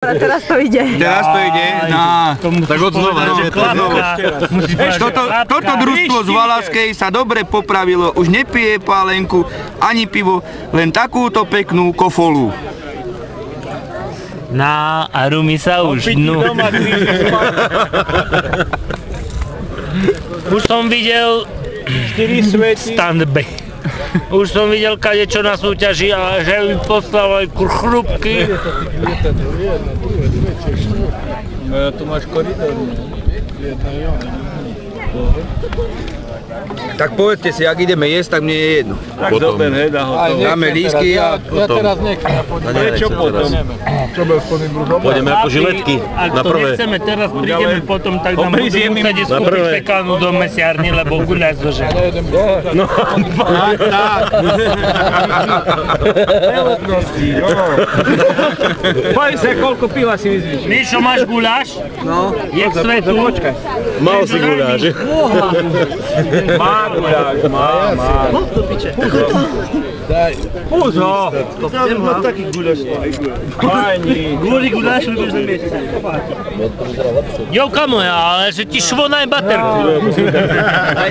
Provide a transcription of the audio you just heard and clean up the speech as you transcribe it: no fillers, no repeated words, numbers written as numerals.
Teraz to ide. Teraz to ide na... Tak od znova. Toto družstvo z Valaskej sa dobre popravilo. Už nepije pálenku ani pivo, len takúto peknú kofolu. Na Arumi sa už dnu. Už som videl stand B. Už som videl kadečo na súťaži a že mi poslal aj chrupky. Tu máš koridor. Tak povedzte si, ak ideme jesť, tak mne je jedno. Tak zober, hej, dá ho to. Dáme lístky a... Ja teraz nechcem. Prečo potom? Čo bude s plným brúchom? Pôjdeme ako žiletky Ak na to prvé. nechceme teraz, prídeme potom, tak nám budú Obrizie mi musieť ísť na kúpiť prvé. pekánu do mesiarny, lebo guľaš zožer. No, Poď sa, koľko piva si vyzvíš? Míšo, máš guľaš? No. Je k svetu? mal si guľáš. Má guľáš, má. Pús ho! Mám taký guľáš. Kvôli guľašu budeš zamieť. Jo, kamo, ale že ti švonaj baterku.